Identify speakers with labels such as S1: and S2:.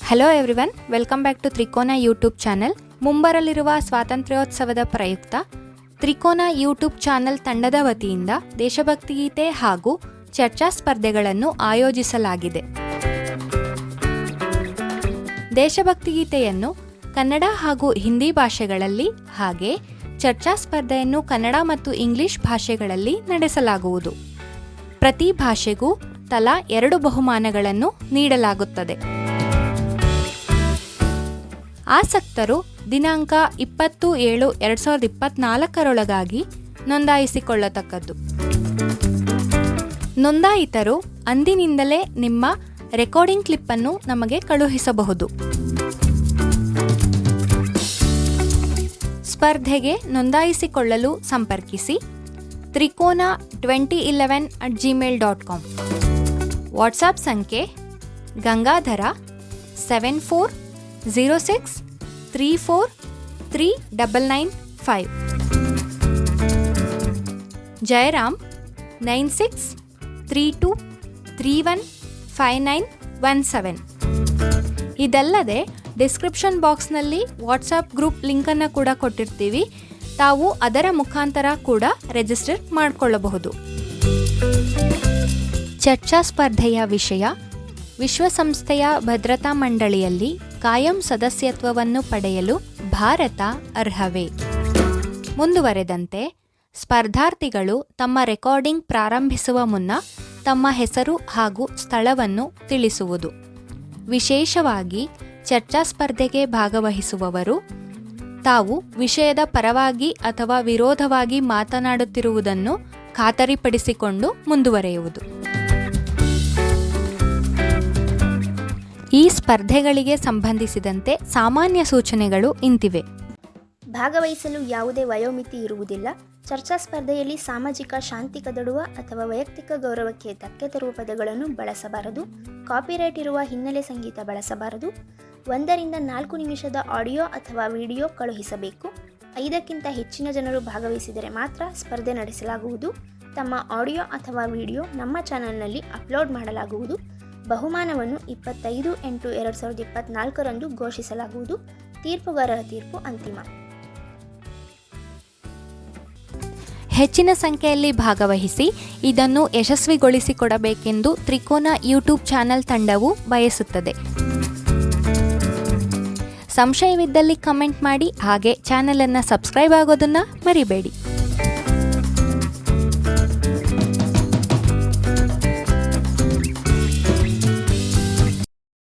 S1: Hello everyone, welcome back to Trikona YouTube channel. ಮುಂಬರಲಿರುವ ಸ್ವಾತಂತ್ರ್ಯೋತ್ಸವದ ಪ್ರಯುಕ್ತ ತ್ರಿಕೋನ ಯೂಟ್ಯೂಬ್ ಚಾನೆಲ್ ತಂಡದ ವತಿಯಿಂದ ದೇಶಭಕ್ತಿ ಗೀತೆ ಹಾಗೂ ಚರ್ಚಾ ಸ್ಪರ್ಧೆಗಳನ್ನು ಆಯೋಜಿಸಲಾಗಿದೆ. ದೇಶಭಕ್ತಿ ಗೀತೆಯನ್ನು ಕನ್ನಡ ಹಾಗೂ ಹಿಂದಿ ಭಾಷೆಗಳಲ್ಲಿ ಹಾಗೆ ಚರ್ಚಾ ಸ್ಪರ್ಧೆಯನ್ನು ಕನ್ನಡ ಮತ್ತು ಇಂಗ್ಲಿಷ್ ಭಾಷೆಗಳಲ್ಲಿ ನಡೆಸಲಾಗುವುದು. ಪ್ರತಿ ಭಾಷೆಗೂ ತಲಾ 2 ಬಹುಮಾನಗಳನ್ನು ನೀಡಲಾಗುತ್ತದೆ. ಆಸಕ್ತರು ದಿನಾಂಕ 20/7/2024 ನೋಂದಾಯಿಸಿಕೊಳ್ಳತಕ್ಕದ್ದು. ನೋಂದಾಯಿತರು ಅಂದಿನಿಂದಲೇ ನಿಮ್ಮ ರೆಕಾರ್ಡಿಂಗ್ ಕ್ಲಿಪ್ ಅನ್ನು ನಮಗೆ ಕಳುಹಿಸಬಹುದು. ಸ್ಪರ್ಧೆಗೆ ನೋಂದಾಯಿಸಿಕೊಳ್ಳಲು ಸಂಪರ್ಕಿಸಿ trikona2011@gmail.com. ವಾಟ್ಸಾಪ್ ಸಂಖ್ಯೆ ಗಂಗಾಧರ 7406343995, ಜಯರಾಮ್ 9632315917. ಇದಲ್ಲದೆ ಡಿಸ್ಕ್ರಿಪ್ಷನ್ ಬಾಕ್ಸ್ನಲ್ಲಿ ವಾಟ್ಸಾಪ್ ಗ್ರೂಪ್ ಲಿಂಕನ್ನು ಕೂಡ ಕೊಟ್ಟಿರ್ತೀವಿ. ತಾವು ಅದರ ಮುಖಾಂತರ ಕೂಡ ರಿಜಿಸ್ಟರ್ ಮಾಡಿಕೊಳ್ಳಬಹುದು. ಚರ್ಚಾ ಸ್ಪರ್ಧೆಯ ವಿಷಯ: ವಿಶ್ವಸಂಸ್ಥೆಯ ಭದ್ರತಾ ಮಂಡಳಿಯಲ್ಲಿ ಕಾಯಂ ಸದಸ್ಯತ್ವವನ್ನು ಪಡೆಯಲು ಭಾರತ ಅರ್ಹವೇ? ಮುಂದುವರೆದಂತೆ ಸ್ಪರ್ಧಾರ್ಥಿಗಳು ತಮ್ಮ ರೆಕಾರ್ಡಿಂಗ್ ಪ್ರಾರಂಭಿಸುವ ಮುನ್ನ ತಮ್ಮ ಹೆಸರು ಹಾಗೂ ಸ್ಥಳವನ್ನು ತಿಳಿಸುವುದು. ವಿಶೇಷವಾಗಿ ಚರ್ಚಾ ಸ್ಪರ್ಧೆಗೆ ಭಾಗವಹಿಸುವವರು ತಾವು ವಿಷಯದ ಪರವಾಗಿ ಅಥವಾ ವಿರೋಧವಾಗಿ ಮಾತನಾಡುತ್ತಿರುವುದನ್ನು ಖಾತರಿಪಡಿಸಿಕೊಂಡು ಮುಂದುವರೆಯುವುದು. ಈ ಸ್ಪರ್ಧೆಗಳಿಗೆ ಸಂಬಂಧಿಸಿದಂತೆ ಸಾಮಾನ್ಯ ಸೂಚನೆಗಳು ಇಂತಿವೆ.
S2: ಭಾಗವಹಿಸಲು ಯಾವುದೇ ವಯೋಮಿತಿ ಇರುವುದಿಲ್ಲ. ಚರ್ಚಾ ಸ್ಪರ್ಧೆಯಲ್ಲಿ ಸಾಮಾಜಿಕ ಶಾಂತಿ ಕದಡುವ ಅಥವಾ ವೈಯಕ್ತಿಕ ಗೌರವಕ್ಕೆ ಧಕ್ಕೆ ತರುವ ಪದಗಳನ್ನು ಬಳಸಬಾರದು. ಕಾಪಿರೈಟ್ ಇರುವ ಹಿನ್ನೆಲೆ ಸಂಗೀತ ಬಳಸಬಾರದು. 1 ರಿಂದ 4 ನಿಮಿಷದ ಆಡಿಯೋ ಅಥವಾ ವಿಡಿಯೋ ಕಳುಹಿಸಬೇಕು. 5ಕ್ಕಿಂತ ಹೆಚ್ಚಿನ ಜನರು ಭಾಗವಹಿಸಿದರೆ ಮಾತ್ರ ಸ್ಪರ್ಧೆ ನಡೆಸಲಾಗುವುದು. ತಮ್ಮ ಆಡಿಯೋ ಅಥವಾ ವಿಡಿಯೋ ನಮ್ಮ ಚಾನೆಲ್ನಲ್ಲಿ ಅಪ್ಲೋಡ್ ಮಾಡಲಾಗುವುದು. ಬಹುಮಾನವನ್ನು 25/8/2024 ಘೋಷಿಸಲಾಗುವುದು. ತೀರ್ಪುಗಾರರ ತೀರ್ಪು ಅಂತಿಮ.
S1: ಹೆಚ್ಚಿನ ಸಂಖ್ಯೆಯಲ್ಲಿ ಭಾಗವಹಿಸಿ ಇದನ್ನು ಯಶಸ್ವಿಗೊಳಿಸಿಕೊಡಬೇಕೆಂದು ತ್ರಿಕೋನ ಯೂಟ್ಯೂಬ್ ಚಾನೆಲ್ ತಂಡವು ಬಯಸುತ್ತದೆ. ಸಂಶಯವಿದ್ದಲ್ಲಿ ಕಮೆಂಟ್ ಮಾಡಿ, ಹಾಗೆ ಚಾನೆಲ್ ಅನ್ನು ಸಬ್ಸ್ಕ್ರೈಬ್ ಆಗೋದನ್ನು ಮರಿಬೇಡಿ.